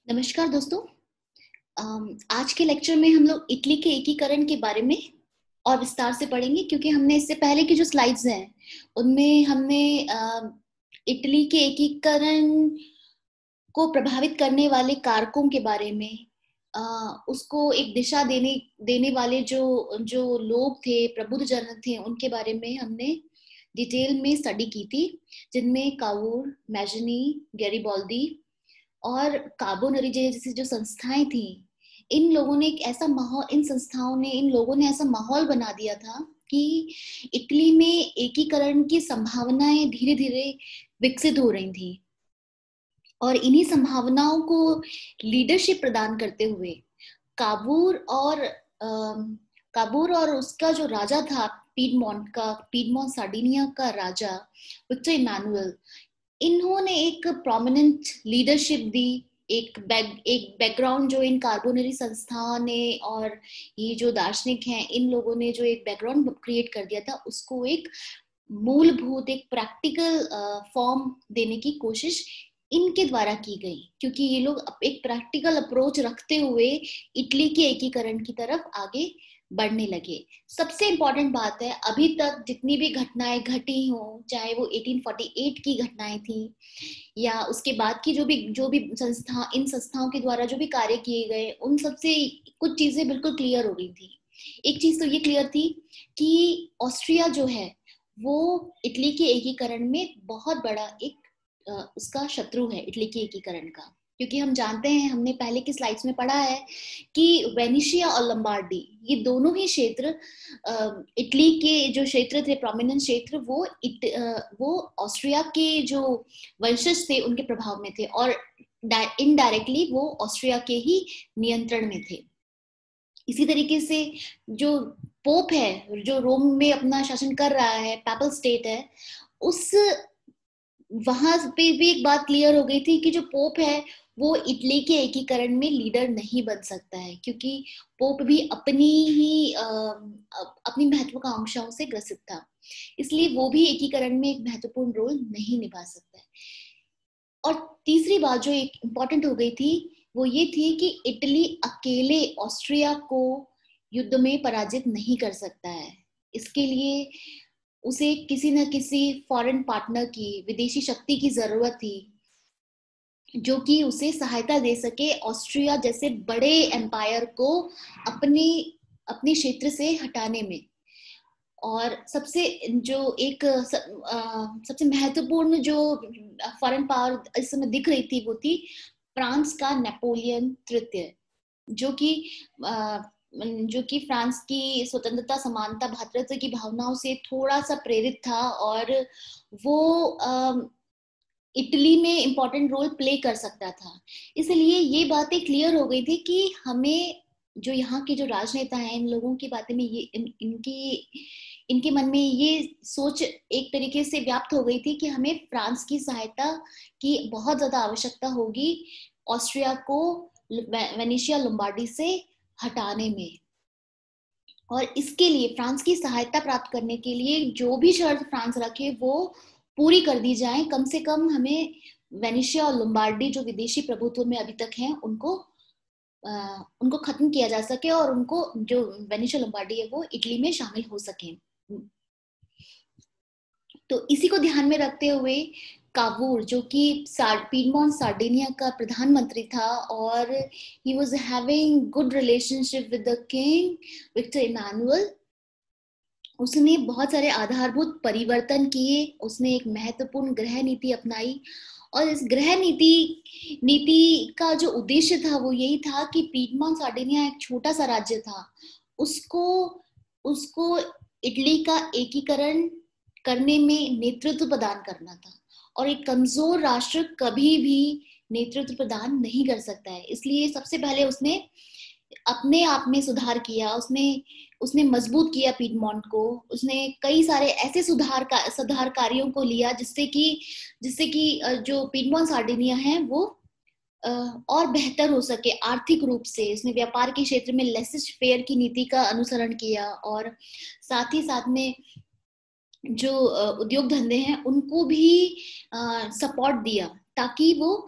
नमस्कार दोस्तों। आज के लेक्चर में हम लोग इटली के एकीकरण के बारे में और विस्तार से पढ़ेंगे, क्योंकि हमने इससे पहले की जो स्लाइड्स हैं उनमें हमने इटली के एकीकरण को प्रभावित करने वाले कारकों के बारे में, उसको एक दिशा देने देने वाले जो जो लोग थे, प्रबुद्ध जन थे, उनके बारे में हमने डिटेल में स्टडी की थी, जिनमें कावूर, मैजनी, गैरिबाल्दी और कार्बोनरी जैसी जो संस्थाएं थी, इन संस्थाओं ने, इन लोगों ने ऐसा माहौल बना दिया था कि इटली में एकीकरण की संभावनाएं धीरे धीरे विकसित हो रही थी। और इन्हीं संभावनाओं को लीडरशिप प्रदान करते हुए काबूर और काबूर और उसका जो राजा था, पीडमोंट सार्डिनिया का राजा विक्टर इमैनुअल, इन्होंने एक प्रोमिनेंट लीडरशिप दी। एक बैकग्राउंड जो इन कार्बोनरी संस्थाओं ने और ये जो दार्शनिक हैं, इन लोगों ने जो एक बैकग्राउंड क्रिएट कर दिया था, उसको एक मूलभूत, एक प्रैक्टिकल फॉर्म देने की कोशिश इनके द्वारा की गई, क्योंकि ये लोग एक प्रैक्टिकल अप्रोच रखते हुए इटली के एकीकरण की तरफ आगे बढ़ने लगे। सबसे इंपॉर्टेंट बात है, अभी तक जितनी भी घटनाएं घटी हो, चाहे वो 1848 की घटनाएं थी या उसके बाद की जो भी इन संस्थाओं के द्वारा जो भी कार्य किए गए, उन सबसे कुछ चीजें बिल्कुल क्लियर हो गई थी। एक चीज तो ये क्लियर थी कि ऑस्ट्रिया जो है वो इटली के एकीकरण में बहुत बड़ा एक उसका शत्रु है, इटली के एकीकरण का। क्योंकि हम जानते हैं, हमने पहले की स्लाइड्स में पढ़ा है कि वेनिशिया और लंबार्डी, ये दोनों ही क्षेत्र, इटली के जो क्षेत्र थे, प्रोमिनेंट क्षेत्र, वो ऑस्ट्रिया के जो वंशज थे उनके प्रभाव में थे, और इनडायरेक्टली वो ऑस्ट्रिया के ही नियंत्रण में थे। इसी तरीके से जो पोप है, जो रोम में अपना शासन कर रहा है, पैपल स्टेट है, उस वहां पे भी एक बात क्लियर हो गई थी कि जो पोप है वो इटली के एकीकरण में लीडर नहीं बन सकता है, क्योंकि पोप भी अपनी महत्वाकांक्षाओं से ग्रसित था। इसलिए वो भी एकीकरण में एक महत्वपूर्ण रोल नहीं निभा सकता है। और तीसरी बात जो एक इम्पोर्टेंट हो गई थी, वो ये थी कि इटली अकेले ऑस्ट्रिया को युद्ध में पराजित नहीं कर सकता है। इसके लिए उसे किसी न किसी फॉरेन पार्टनर की, विदेशी शक्ति की जरूरत थी, जो कि उसे सहायता दे सके ऑस्ट्रिया जैसे बड़े एम्पायर को अपने अपने क्षेत्र से हटाने में। और सबसे महत्वपूर्ण जो फॉरेन पावर इस समय दिख रही थी, वो थी फ्रांस का नेपोलियन तृतीय, जो कि फ्रांस की स्वतंत्रता, समानता, भ्रातृत्व की भावनाओं से थोड़ा सा प्रेरित था, और वो इटली में इंपॉर्टेंट रोल प्ले कर सकता था। इसलिए ये बातें क्लियर हो गई थी कि हमें, जो यहाँ के जो राजनेता हैं, इन लोगों की बातें में इनके मन में ये सोच एक तरीके से व्याप्त हो गई थी कि हमें फ्रांस की सहायता की बहुत ज्यादा आवश्यकता होगी ऑस्ट्रिया को वेनिशिया लोम्बार्डी से हटाने में। और इसके लिए, फ्रांस की सहायता प्राप्त करने के लिए जो भी शर्त फ्रांस रखे वो पूरी कर दी जाए। कम से कम हमें वेनिशिया और लोम्बार्डी, जो विदेशी प्रभुत्व में अभी तक हैं, उनको खत्म किया जा सके, और उनको, जो वेनिशिया लोम्बार्डी है, वो इटली में शामिल हो सके। तो इसी को ध्यान में रखते हुए कावूर, जो कि पीडमोंट सार्डिनिया का प्रधानमंत्री था, और he was having good relationship with the king Victor Emmanuel, उसने बहुत सारे आधारभूत परिवर्तन किए। उसने एक महत्वपूर्ण गृह नीति अपनाई, और इस गृह नीति का जो उद्देश्य था वो यही था कि पीडमोंट सार्डिनिया एक छोटा सा राज्य था, उसको उसको इटली का एकीकरण करने में नेतृत्व प्रदान करना था, और एक कमजोर राष्ट्र कभी भी नेतृत्व प्रदान नहीं कर सकता है। इसलिए सबसे पहले उसने अपने आप में सुधार किया, उसने मजबूत किया पीडमोंट को। उसने कई सारे ऐसे सुधार कार्यों को लिया जिससे कि जो पीडमोंट सार्डिनिया है वो और बेहतर हो सके आर्थिक रूप से। उसने व्यापार के क्षेत्र में लेसेस्ट फेयर की नीति का अनुसरण किया, और साथ ही साथ में जो उद्योग धंधे हैं उनको भी सपोर्ट दिया, ताकि वो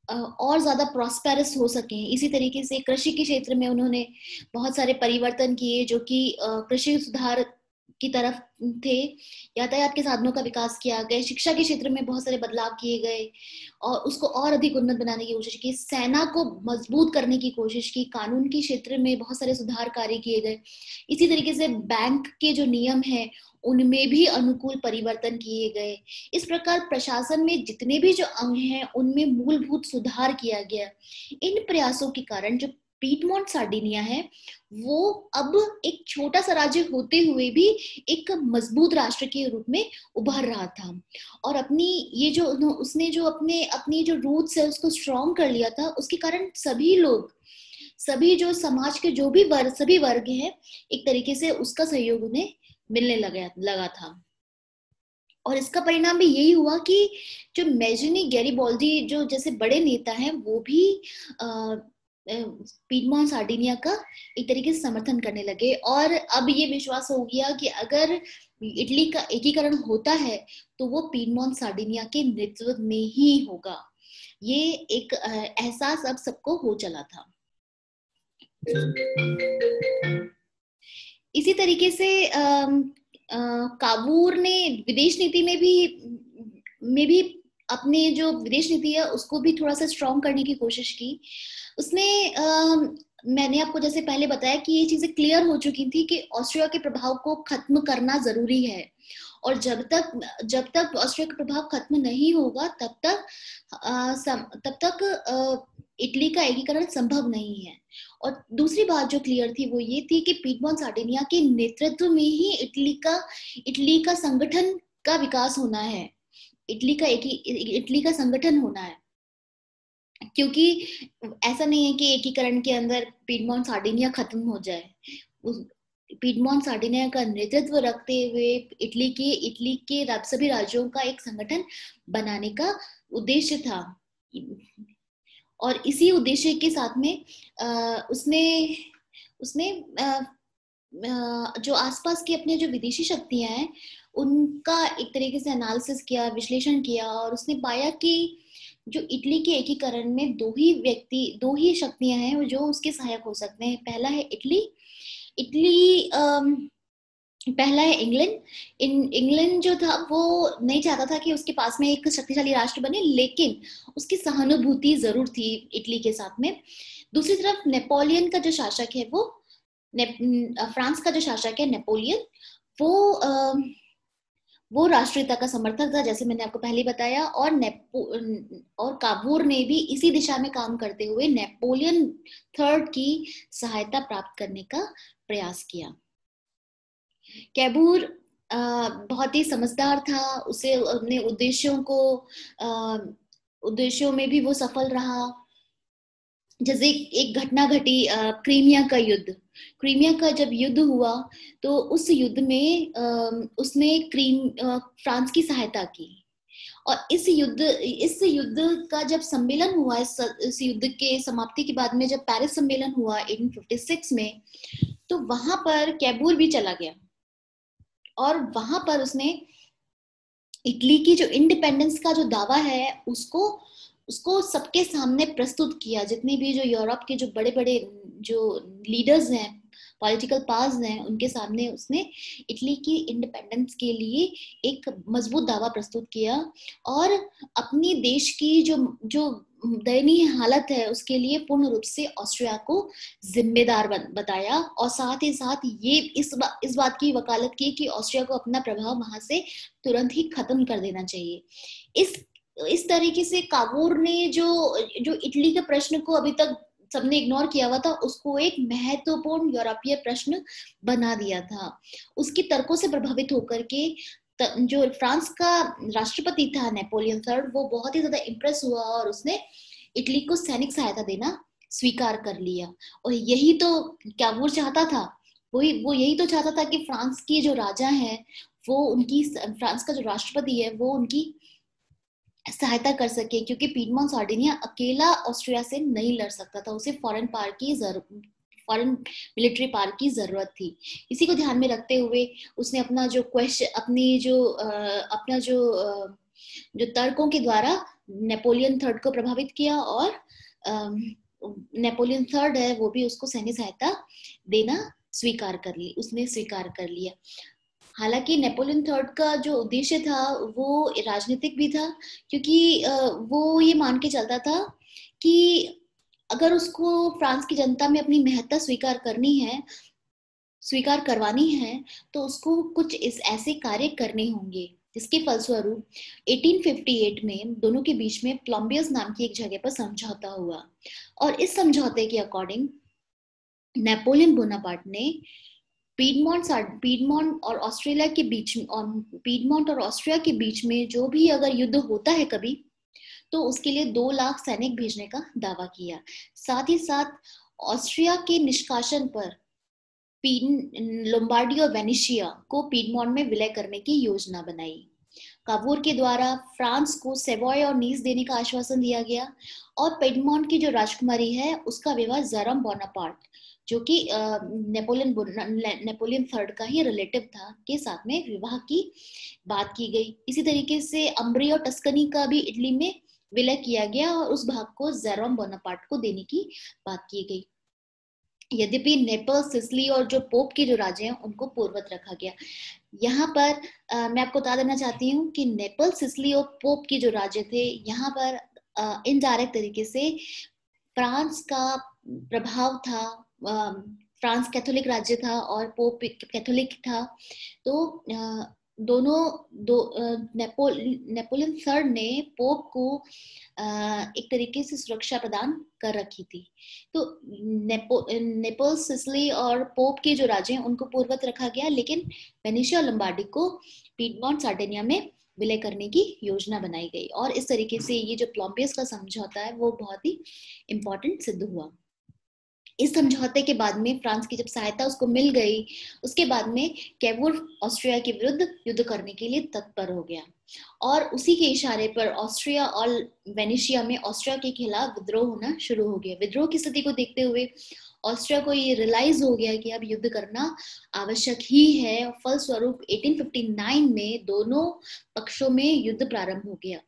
और ज्यादा प्रॉस्पेरस हो सके। इसी तरीके से कृषि के क्षेत्र में उन्होंने बहुत सारे परिवर्तन किए जो कि कृषि सुधार की तरफ थे। यातायात के साधनों का विकास किया गया, शिक्षा के क्षेत्र में बहुत सारे बदलाव किए गए और उसको और अधिक उन्नत बनाने की कोशिश की, सेना को मजबूत करने की कोशिश की, कानून के क्षेत्र में बहुत सारे सुधार कार्य किए गए। इसी तरीके से बैंक के जो नियम है उनमें भी अनुकूल परिवर्तन किए गए। इस प्रकार प्रशासन में जितने भी जो अंग हैं उनमें मूलभूत सुधार किया गया। इन प्रयासों के कारण जो पीटमोंट सार्डिनिया है वो अब एक छोटा सा राज्य होते हुए भी एक मजबूत राष्ट्र के रूप में उभर रहा था और अपनी ये जो उसने जो अपनी जो रूट्स है उसको स्ट्रॉन्ग कर लिया था। उसके कारण सभी लोग, सभी जो समाज के जो भी वर्ग, सभी वर्ग हैं, एक तरीके से उसका सहयोग उन्हें मिलने लगा था। और इसका परिणाम भी यही हुआ कि जो मेजनी गैरिबॉल्डी जो जैसे बड़े नेता हैं वो भी पीडमोंट सार्डिनिया का एक तरीके से समर्थन करने लगे और अब ये विश्वास हो गया कि अगर इटली का एकीकरण होता है तो वो पीडमोंट सार्डिनिया के नेतृत्व में ही होगा। ये एक एहसास अब सबको हो चला था। इसी तरीके से काबूर ने विदेश नीति में भी अपने जो विदेश नीति है उसको भी थोड़ा सा स्ट्रॉन्ग करने की कोशिश की। उसने मैंने आपको जैसे पहले बताया कि ये चीजें क्लियर हो चुकी थी कि ऑस्ट्रिया के प्रभाव को खत्म करना जरूरी है और जब तक ऑस्ट्रिया का प्रभाव खत्म नहीं होगा तब तक इटली का एकीकरण संभव नहीं है। और दूसरी बात जो क्लियर थी वो ये थी कि पीडमोंट सार्डिनिया के नेतृत्व में ही इटली का संगठन का विकास होना है, इटली का संगठन होना है। क्योंकि ऐसा नहीं है कि एकीकरण के अंदर पीडमोंट सार्डिनिया खत्म हो जाए। पीडमोंट सार्डिनिया का नेतृत्व रखते हुए इटली के सभी राज्यों का एक संगठन बनाने का उद्देश्य था। और इसी उद्देश्य के साथ में उसने जो आसपास की अपने जो विदेशी शक्तियां हैं उनका एक तरीके से एनालिसिस किया, विश्लेषण किया और उसने पाया कि जो इटली के एकीकरण में दो ही शक्तियां हैं जो उसके सहायक हो सकते हैं। पहला है पहला है इंग्लैंड जो था वो नहीं चाहता था कि उसके पास में एक शक्तिशाली राष्ट्र बने, लेकिन उसकी सहानुभूति जरूर थी इटली के साथ में। दूसरी तरफ नेपोलियन का जो शासक है फ्रांस का जो शासक है नेपोलियन, वो राष्ट्रीयता का समर्थक था जैसे मैंने आपको पहले बताया। और काबूर ने भी इसी दिशा में काम करते हुए नेपोलियन थर्ड की सहायता प्राप्त करने का प्रयास किया। कैबूर बहुत ही समझदार था, उसे अपने उद्देश्यों में भी वो सफल रहा। जैसे एक घटना घटी क्रीमिया का जब युद्ध हुआ तो उस युद्ध में उसने फ्रांस की सहायता की। और इस युद्ध का जब सम्मेलन हुआ, इस युद्ध के समाप्ति के बाद में जब पेरिस सम्मेलन हुआ 1856 में, तो वहां पर कैबूर भी चला गया और वहां पर उसने इटली की जो इंडिपेंडेंस का जो दावा है उसको सबके सामने प्रस्तुत किया। जितने भी जो यूरोप के जो बड़े बड़े जो लीडर्स हैं, पॉलिटिकल पावर्स हैं, उनके सामने उसने इटली की इंडिपेंडेंस के लिए एक मजबूत दावा प्रस्तुत किया और अपनी देश की जो दयनीय हालत है उसके लिए पूर्ण रूप से ऑस्ट्रिया को जिम्मेदार बताया और साथ ही साथ ये इस बात की वकालत की कि ऑस्ट्रिया को अपना प्रभाव वहां से तुरंत ही खत्म कर देना चाहिए। इस तरीके से काबूर ने जो इटली के प्रश्न को अभी तक सबने इग्नोर किया हुआ था उसको एक महत्वपूर्ण यूरोपीय प्रश्न बना दिया था। उसकी तर्कों से प्रभावित होकर के जो फ्रांस का राष्ट्रपति था नेपोलियन थर्ड, वो बहुत ही ज्यादा इम्प्रेस हुआ और उसने इटली को सैनिक सहायता देना स्वीकार कर लिया। और यही तो काबूर चाहता था, वो यही तो चाहता था कि फ्रांस की जो राजा है फ्रांस का जो राष्ट्रपति है वो उनकी सहायता कर सके, क्योंकि पीडमोंट सार्डिनिया अकेला ऑस्ट्रिया से नहीं लड़ सकता था, उसे फॉरेन मिलिट्री पावर की जरूरत थी। इसी को ध्यान में रखते हुए उसने अपना जो जो तर्कों के द्वारा नेपोलियन थर्ड को प्रभावित किया, और नेपोलियन थर्ड है वो भी उसको सैन्य सहायता देना स्वीकार कर ली, उसने स्वीकार कर लिया। हालांकि नेपोलियन थर्ड का जो उद्देश्य था वो राजनीतिक भी था, क्योंकि वो ये मान के चलता था कि अगर उसको फ्रांस की जनता में अपनी महत्ता स्वीकार करवानी है तो उसको कुछ इस ऐसे कार्य करने होंगे, जिसके फलस्वरूप 1858 में दोनों के बीच में प्लम्बियस नाम की एक जगह पर समझौता हुआ। और इस समझौते के अकॉर्डिंग नेपोलियन बोनापार्ट ने पीडमोंट और ऑस्ट्रिया के बीच में जो भी अगर युद्ध होता है कभी, तो उसके लिए 2 लाख सैनिक भेजने का दावा किया। साथ ही साथ ऑस्ट्रिया के निष्कासन पर लोम्बार्डी और वेनेशिया को पीडमोंट में विलय करने की योजना बनाई। काबूर के द्वारा फ्रांस को सेवॉय और नीस देने का आश्वासन दिया गया, और पीडमोंट की जो राजकुमारी है उसका विवाह जेरोम बोनापार्ट, जो कि नेपोलियन थर्ड का ही रिलेटिव था, के साथ में विवाह की बात की गई। इसी तरीके से अम्ब्री और टस्कनी का भी इटली में विलय किया गया और उस भाग को जेरोम बोनापार्ट को देने की बात की गई। यद्यपि नेपल्स, सिसिली और जो पोप के जो राजे हैं उनको पूर्ववत रखा गया। यहाँ पर मैं आपको बता देना चाहती हूँ कि नेपल्स, सिसिली और पोप के जो राजे थे, यहाँ पर इनडायरेक्ट तरीके से फ्रांस का प्रभाव था। फ्रांस कैथोलिक राज्य था और पोप कैथोलिक था, तो नेपोलियन थर्ड ने पोप को एक तरीके से सुरक्षा प्रदान कर रखी थी। तो नेपल्स, सिसिली और पोप के जो राजे हैं उनको पूर्ववत रखा गया, लेकिन वेनेशिया और लंबार्डी को पीडमोंट सार्डिनिया में विलय करने की योजना बनाई गई। और इस तरीके से ये जो प्लम्बियस का समझौता है वो बहुत ही इंपॉर्टेंट सिद्ध हुआ। इस समझौते के बाद में फ्रांस की जब सहायता उसको मिल गई, उसके बाद में कैवूर ऑस्ट्रिया के विरुद्ध युद्ध करने के लिए तत्पर हो गया, और उसी के इशारे पर ऑस्ट्रिया और वेनेशिया में ऑस्ट्रिया के खिलाफ विद्रोह होना शुरू हो गया। विद्रोह की स्थिति को देखते हुए ऑस्ट्रिया को ये रियलाइज हो गया कि अब युद्ध करना आवश्यक ही है। फलस्वरूप 1859 में दोनों पक्षों में युद्ध प्रारंभ हो गया।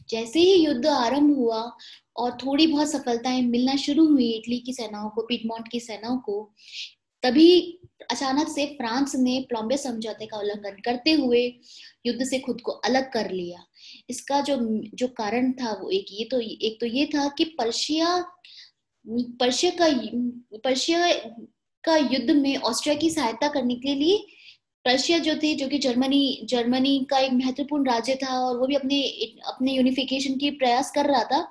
जैसे ही युद्ध आरंभ हुआ और थोड़ी बहुत सफलताएं मिलना शुरू हुई इटली की सेनाओं को, पीडमोंट की सेनाओं को, तभी अचानक से फ्रांस ने प्लम्बियस समझौते का उल्लंघन करते हुए युद्ध से खुद को अलग कर लिया। इसका जो कारण था वो एक तो ये था कि पर्शिया का युद्ध में ऑस्ट्रिया की सहायता करने के लिए पर्शिया जो कि जर्मनी का एक महत्वपूर्ण राज्य था, और वो भी अपने यूनिफिकेशन की प्रयास कर रहा था।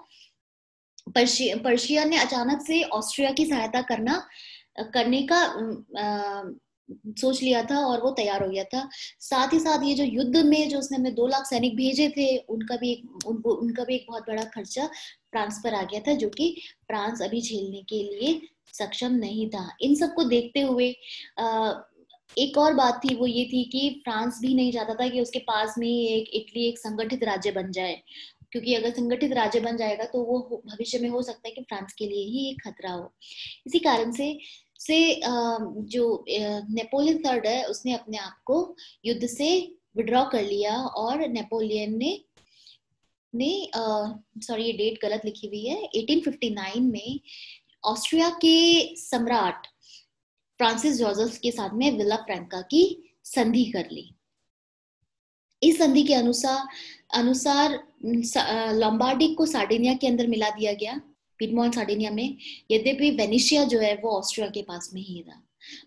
पर्शिया ने अचानक से ऑस्ट्रिया की सहायता करने का सोच लिया था और वो तैयार हो गया था। साथ ही साथ ये जो युद्ध में जो उसने 2 लाख सैनिक भेजे थे, उनका भी एक बहुत बड़ा खर्चा फ्रांस पर आ गया था, जो कि फ्रांस अभी झेलने के लिए सक्षम नहीं था। इन सबको देखते हुए एक और बात थी, वो ये थी कि फ्रांस भी नहीं चाहता था कि उसके पास में इटली एक संगठित राज्य बन जाए, क्योंकि अगर संगठित राज्य बन जाएगा तो वो भविष्य में हो सकता है कि फ्रांस के लिए ही एक खतरा हो। इसी कारण से जो नेपोलियन थर्ड है उसने अपने आप को युद्ध से विड्रॉ कर लिया, और नेपोलियन ने सॉरी ये डेट गलत लिखी हुई है, 1859 में ऑस्ट्रिया के सम्राट फ्रांसिस जोसेफ के साथ में विला फ्रैंका की संधि कर ली। इस संधि के अनुसार लोम्बार्डी को सार्डिनिया के अंदर मिला दिया गया, पीडमोंट सार्डिनिया में। यद्यपि वेनेशिया जो है वो ऑस्ट्रिया के पास में ही था।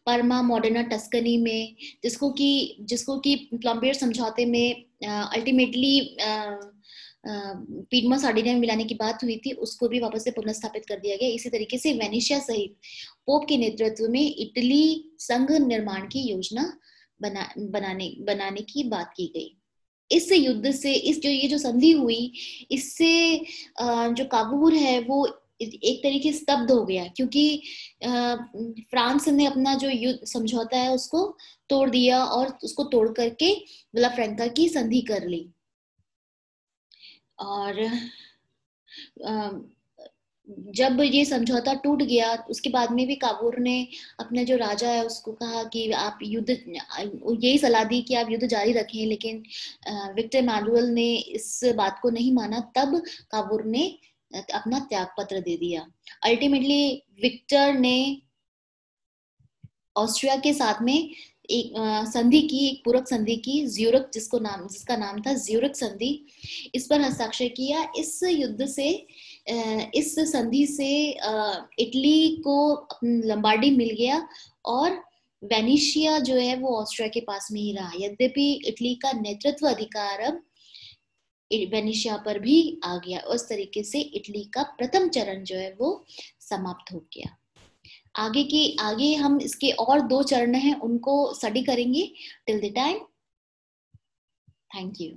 परमा, मॉडर्ना, टस्कनी में, जिसको कि प्लम्बियर समझौते में अल्टीमेटली पीडमोंट सार्डिनिया में मिलाने की बात हुई थी, उसको भी वापस से पुनर्स्थापित कर दिया गया। इसी तरीके से वेनेशिया सहित पोप के नेतृत्व में इटली संघ निर्माण की योजना बनाने की बात की गई। इस युद्ध से ये जो संधि हुई, इससे जो काबूल है वो एक तरीके से स्तब्ध हो गया, क्योंकि फ्रांस ने अपना जो युद्ध समझौता है उसको तोड़ दिया और उसको तोड़ करके विला फ्रैंका की संधि कर ली। और जब ये समझौता टूट गया उसके बाद में भी काबूर ने अपना जो राजा है उसको कहा कि आप युद्ध, यही सलाह दी कि आप युद्ध जारी रखें, लेकिन विक्टर एमानुएल ने इस बात को नहीं माना। तब काबूर ने अपना त्याग पत्र दे दिया। अल्टीमेटली विक्टर ने ऑस्ट्रिया के साथ में एक संधि की, एक पूरक संधि की, ज्यूरिख, जिसका नाम था ज्यूरिख संधि। इस पर हस्ताक्षर किया। इस संधि से इटली को लंबार्डी मिल गया और वेनिशिया जो है वो ऑस्ट्रिया के पास में ही रहा। यद्यपि इटली का नेतृत्व अधिकार अब वेनिशिया पर भी आ गया। उस तरीके से इटली का प्रथम चरण जो है वो समाप्त हो गया। आगे हम इसके और 2 चरण हैं उनको स्टडी करेंगे। Till the time, thank you.